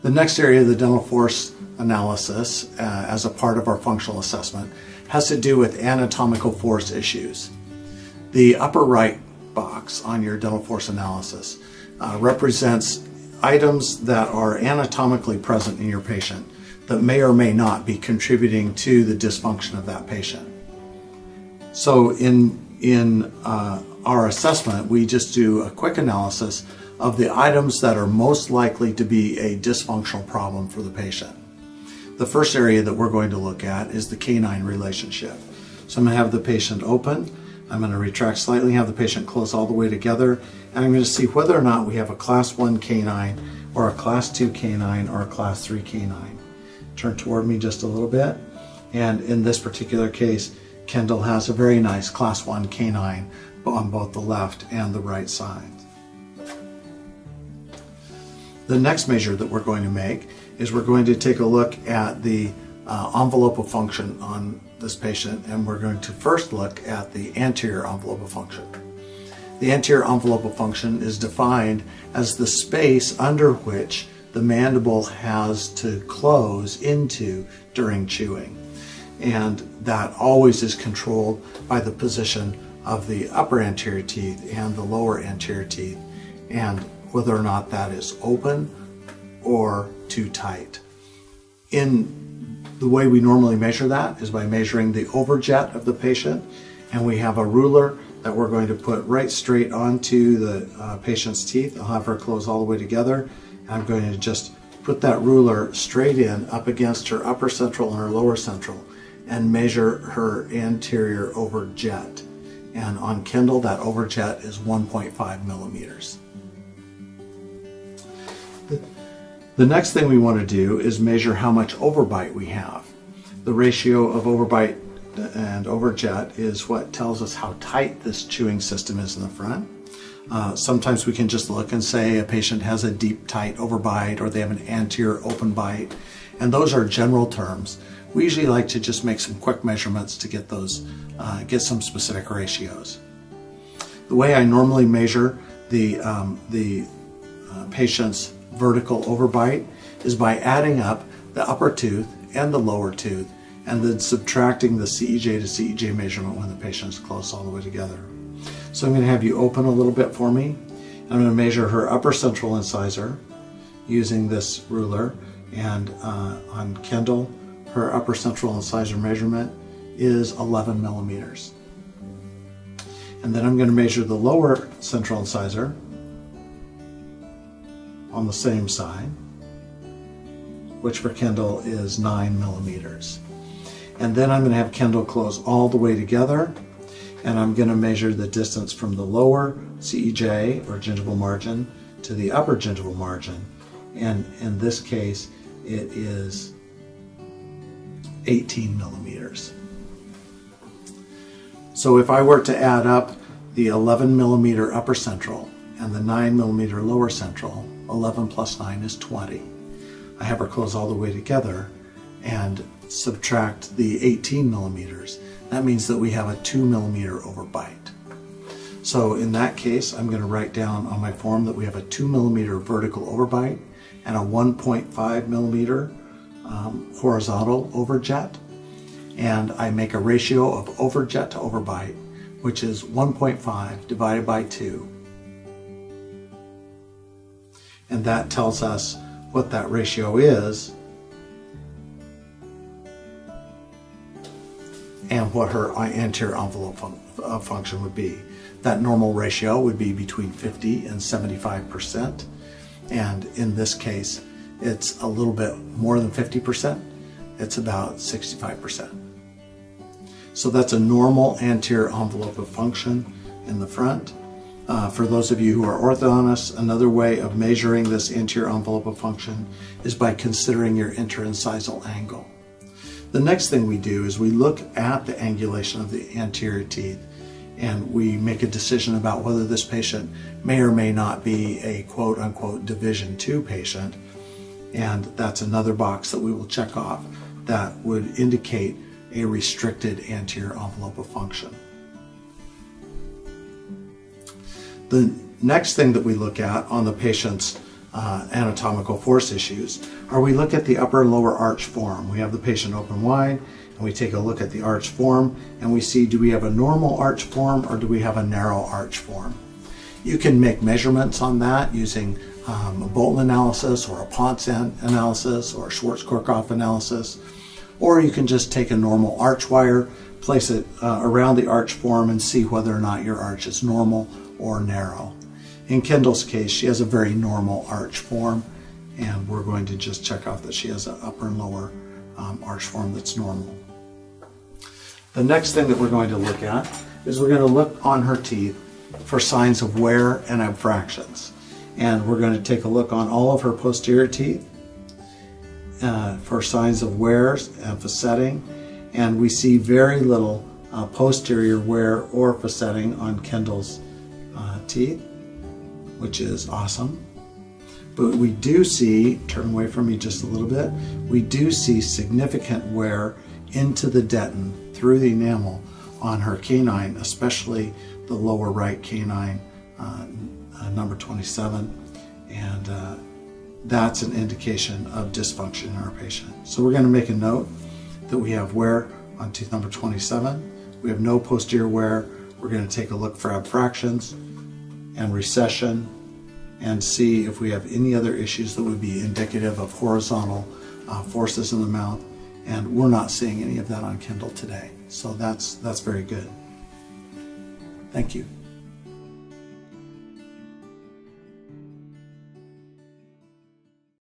The next area of the dental force analysis as a part of our functional assessment has to do with anatomical force issues. The upper right box on your dental force analysis represents items that are anatomically present in your patient that may or may not be contributing to the dysfunction of that patient. So in our assessment, we just do a quick analysis of the items that are most likely to be a dysfunctional problem for the patient. The first area that we're going to look at is the canine relationship. So I'm going to have the patient open, I'm going to retract slightly, have the patient close all the way together, and I'm going to see whether or not we have a class 1 canine or a class 2 canine or a class 3 canine. Turn toward me just a little bit, and in this particular case, Kendall has a very nice class 1 canine on both the left and the right side. The next measure that we're going to make is we're going to take a look at the envelope of function on this patient, and we're going to first look at the anterior envelope of function. The anterior envelope of function is defined as the space under which the mandible has to close into during chewing, and that always is controlled by the position of the upper anterior teeth and the lower anterior teeth, and whether or not that is open or too tight. In the way we normally measure that is by measuring the overjet of the patient, and we have a ruler that we're going to put right straight onto the patient's teeth. I'll have her close all the way together, and I'm going to just put that ruler straight in up against her upper central and her lower central and measure her anterior overjet. And on Kendall, that overjet is 1.5 millimeters. The next thing we want to do is measure how much overbite we have. The ratio of overbite and overjet is what tells us how tight this chewing system is in the front. Sometimes we can just look and say a patient has a deep, tight overbite, or they have an anterior open bite, and those are general terms. We usually like to just make some quick measurements to get those, get some specific ratios. The way I normally measure the patient's vertical overbite is by adding up the upper tooth and the lower tooth and then subtracting the CEJ to CEJ measurement when the patient is close all the way together. So I'm going to have you open a little bit for me. I'm going to measure her upper central incisor using this ruler, and on Kendall, her upper central incisor measurement is 11 millimeters. And then I'm going to measure the lower central incisor on the same side, which for Kendall is 9 millimeters. And then I'm going to have Kendall close all the way together, and I'm going to measure the distance from the lower CEJ or gingival margin to the upper gingival margin, and in this case it is 18 millimeters. So if I were to add up the 11 millimeter upper central and the 9 millimeter lower central, 11 plus 9 is 20. I have her close all the way together and subtract the 18 millimeters. That means that we have a 2 millimeter overbite. So in that case, I'm going to write down on my form that we have a 2 millimeter vertical overbite and a 1.5 millimeter horizontal overjet. And I make a ratio of overjet to overbite, which is 1.5 divided by 2. And that tells us what that ratio is and what her anterior envelope function would be. That normal ratio would be between 50 and 75%, and in this case it's a little bit more than 50%. It's about 65%. So that's a normal anterior envelope of function in the front. For those of you who are orthodontists, another way of measuring this anterior envelope of function is by considering your interincisal angle. The next thing we do is we look at the angulation of the anterior teeth, and we make a decision about whether this patient may or may not be a quote-unquote Division II patient, and that's another box that we will check off that would indicate a restricted anterior envelope of function. The next thing that we look at on the patient's anatomical force issues are we look at the upper and lower arch form. We have the patient open wide and we take a look at the arch form and we see, do we have a normal arch form or do we have a narrow arch form? You can make measurements on that using a Bolton analysis or a Ponce analysis or a Schwarzkopf analysis, or you can just take a normal arch wire, place it around the arch form and see whether or not your arch is normal or narrow. In Kendall's case, she has a very normal arch form, and we're going to just check off that she has an upper and lower arch form that's normal. The next thing that we're going to look at is we're going to look on her teeth for signs of wear and abfractions. And we're going to take a look on all of her posterior teeth for signs of wears and facetting. And we see very little posterior wear or facetting on Kendall's teeth, which is awesome. But we do see, turn away from me just a little bit, we do see significant wear into the dentin through the enamel on her canine, especially the lower right canine, number 27, and that's an indication of dysfunction in our patient. So we're going to make a note that we have wear on tooth number 27. We have no posterior wear. We're going to take a look for abfractions and recession and see if we have any other issues that would be indicative of horizontal forces in the mouth, and we're not seeing any of that on Kendall today. So that's very good. Thank you.